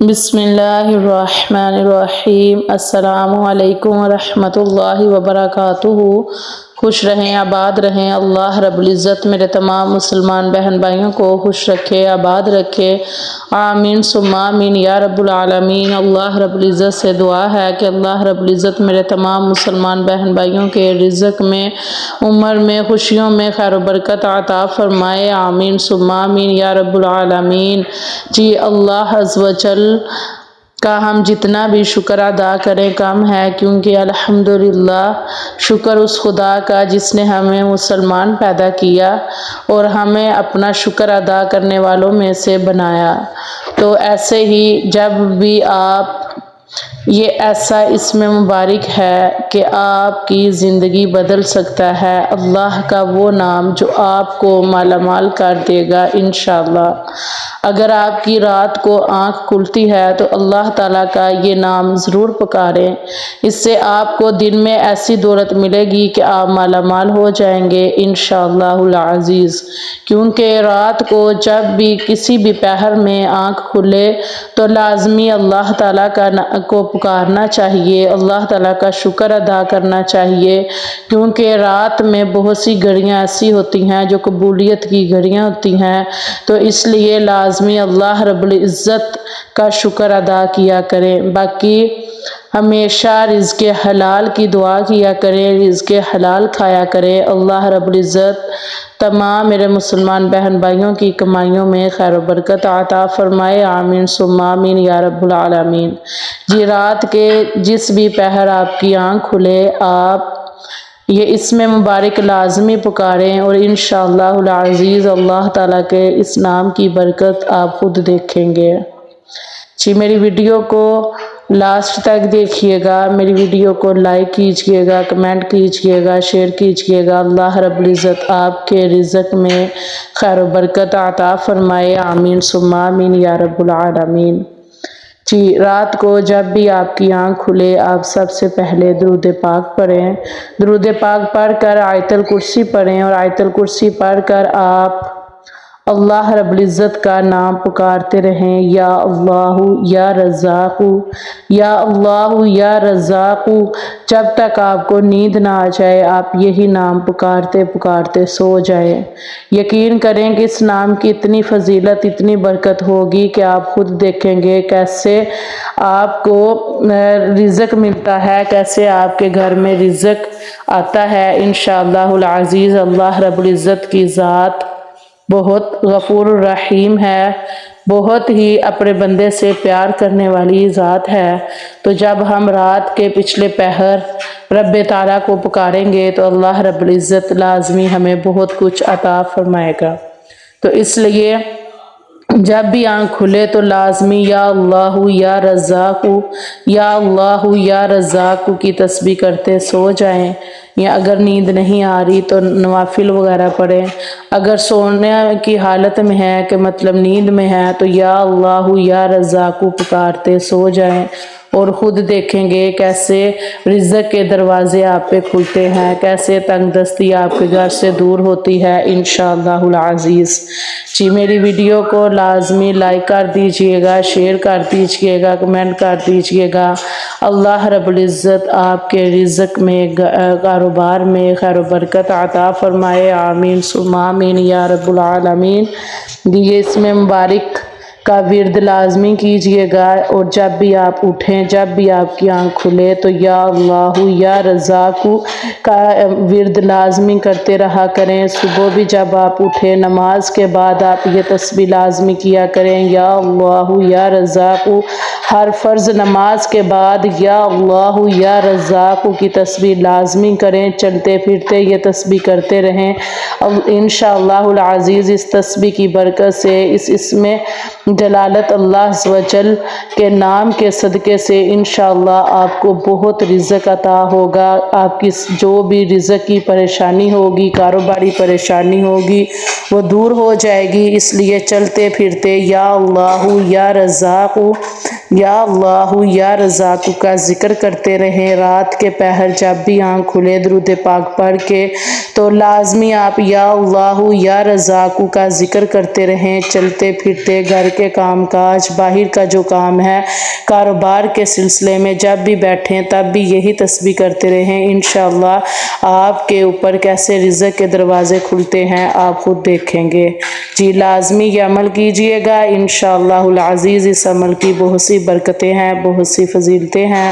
بسم اللہ الرحمن الرحیم۔ السلام علیکم ورحمۃ اللہ وبرکاتہ۔ خوش رہیں، آباد رہیں۔ اللہ رب العزت میرے تمام مسلمان بہن بھائیوں کو خوش رکھے، آباد رکھے، آمین ثم آمین یا رب العالمین۔ اللہ رب العزت سے دعا ہے کہ اللہ رب العزت میرے تمام مسلمان بہن بھائیوں کے رزق میں، عمر میں، خوشیوں میں خیر و برکت عطا فرمائے، آمین ثم آمین یا رب العالمین۔ جی اللہ عز و جل کا ہم جتنا بھی شکر ادا کریں کم ہے، کیونکہ الحمدللہ شکر اس خدا کا جس نے ہمیں مسلمان پیدا کیا اور ہمیں اپنا شکر ادا کرنے والوں میں سے بنایا۔ تو ایسے ہی جب بھی آپ یہ ایسا اسم مبارک ہے کہ آپ کی زندگی بدل سکتا ہے، اللہ کا وہ نام جو آپ کو مالا مال کر دے گا انشاءاللہ۔ اگر آپ کی رات کو آنکھ کھلتی ہے تو اللہ تعالیٰ کا یہ نام ضرور پکاریں، اس سے آپ کو دن میں ایسی دولت ملے گی کہ آپ مالا مال ہو جائیں گے انشاءاللہ العزیز۔ کیونکہ رات کو جب بھی کسی بھی پہر میں آنکھ کھلے تو لازمی اللہ تعالیٰ کو پکارنا چاہیے، اللہ تعالیٰ کا شکر ادا کرنا چاہیے، کیونکہ رات میں بہت سی گھڑیاں ایسی ہوتی ہیں جو قبولیت کی گھڑیاں ہوتی ہیں، تو اس لیے لازمی اللہ رب العزت کا شکر ادا کیا کریں۔ باقی ہمیشہ رزق حلال کی دعا کیا کریں، رزق حلال کھایا کریں۔ اللہ رب العزت تمام میرے مسلمان بہن بھائیوں کی کمائیوں میں خیر و برکت عطا فرمائے، آمین ثم آمین یا رب العالمین۔ جی رات کے جس بھی پہر آپ کی آنکھ کھلے، آپ یہ اسم مبارک لازمی پکاریں اور انشاءاللہ العزیز اللہ تعالیٰ کے اس نام کی برکت آپ خود دیکھیں گے۔ جی میری ویڈیو کو لاسٹ تک دیکھیے گا، میری ویڈیو کو لائک کیجئے گا، کمنٹ کیجئے گا، شیئر کیجئے گا۔ اللہ رب العزت آپ کے رزق میں خیر و برکت عطا فرمائے، آمین ثم آمین یا رب العالمین۔ جی رات کو جب بھی آپ کی آنکھ کھلے، آپ سب سے پہلے درود پاک پڑھیں، درود پاک پڑھ کر آیت الکرسی پڑھیں، اور آیت الکرسی پڑھ کر آپ اللہ رب العزت کا نام پکارتے رہیں، یا اللہ یا رزاق، یا اللہ یا رزاق۔ جب تک آپ کو نیند نہ آ جائے آپ یہی نام پکارتے پکارتے سو جائیں۔ یقین کریں کہ اس نام کی اتنی فضیلت، اتنی برکت ہوگی کہ آپ خود دیکھیں گے کیسے آپ کو رزق ملتا ہے، کیسے آپ کے گھر میں رزق آتا ہے انشاءاللہ العزیز۔ اللہ رب العزت کی ذات بہت غفور الرحیم ہے، بہت ہی اپنے بندے سے پیار کرنے والی ذات ہے۔ تو جب ہم رات کے پچھلے پہر رب تعالیٰ کو پکاریں گے تو اللہ رب العزت لازمی ہمیں بہت کچھ عطا فرمائے گا۔ تو اس لیے جب بھی آنکھ کھلے تو لازمی یا اللہ یا رزاق، یا اللہ یا رزاق کی تسبیح کرتے سو جائیں، یا اگر نیند نہیں آ رہی تو نوافل وغیرہ پڑھیں۔ اگر سونے کی حالت میں ہے کہ مطلب نیند میں ہے تو یا اللہ یا رزاق پکارتے سو جائیں، اور خود دیکھیں گے کیسے رزق کے دروازے آپ پہ کھلتے ہیں، کیسے تنگ دستی آپ کے گھر سے دور ہوتی ہے انشاءاللہ العزیز۔ جی میری ویڈیو کو لازمی لائک کر دیجئے گا، شیئر کر دیجئے گا، کمنٹ کر دیجئے گا۔ اللہ رب العزت آپ کے رزق میں، کاروبار میں خیر و برکت عطا فرمائے، آمین ثم آمین یا رب العالمین۔ یہ اسم مبارک کا ورد لازمی کیجئے گا، اور جب بھی آپ اٹھیں، جب بھی آپ کی آنکھ کھلے تو یا اللہ یا رزاق کا ورد لازمی کرتے رہا کریں۔ صبح بھی جب آپ اٹھیں نماز کے بعد آپ یہ تسبیح لازمی کیا کریں، یا اللہ یا رزاق۔ ہر فرض نماز کے بعد یا اللہ یا رزاق کی تسبیح لازمی کریں، چلتے پھرتے یہ تسبیح کرتے رہیں انشاءاللہ العزیز۔ اس تسبیح کی برکت سے، اس اسم جلالت اللہ عز و جل کے نام کے صدقے سے انشاءاللہ آپ کو بہت رزق عطا ہوگا۔ آپ کی جو بھی رزق کی پریشانی ہوگی، کاروباری پریشانی ہوگی، وہ دور ہو جائے گی۔ اس لیے چلتے پھرتے یا اللہ یا رزاق، یا اللہ یا رزاق کا ذکر کرتے رہیں۔ رات کے پہر جب بھی آنکھ کھلے درود پاک پڑھ کے تو لازمی آپ یا اللہ یا رزاق کا ذکر کرتے رہیں، چلتے پھرتے گھر کے کام کاج، باہر کا جو کام ہے، کاروبار کے سلسلے میں جب بھی بیٹھیں تب بھی یہی تسبیح کرتے رہیں۔ انشاءاللہ آپ کے اوپر کیسے رزق کے دروازے کھلتے ہیں آپ خود دیکھیں گے۔ جی لازمی یہ عمل کیجئے گا، انشاءاللہ العزیز اس عمل کی بہت سی برکتیں ہیں، بہت سی فضیلتیں ہیں۔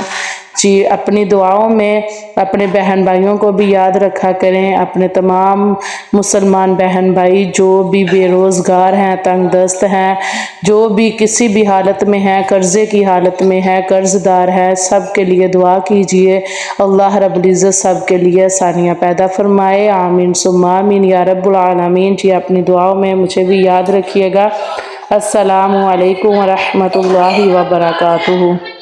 جی اپنی دعاؤں میں اپنے بہن بھائیوں کو بھی یاد رکھا کریں، اپنے تمام مسلمان بہن بھائی جو بھی بے روزگار ہیں، تنگ دست ہیں، جو بھی کسی بھی حالت میں ہیں، قرضے کی حالت میں ہے، قرض دار ہے، سب کے لیے دعا کیجئے۔ اللہ رب العزت سب کے لیے آسانیاں پیدا فرمائے، آمین ثم آمین یا رب العالمین۔ جی اپنی دعاؤں میں مجھے بھی یاد رکھیے گا۔ السلام علیکم ورحمۃ اللہ وبرکاتہ۔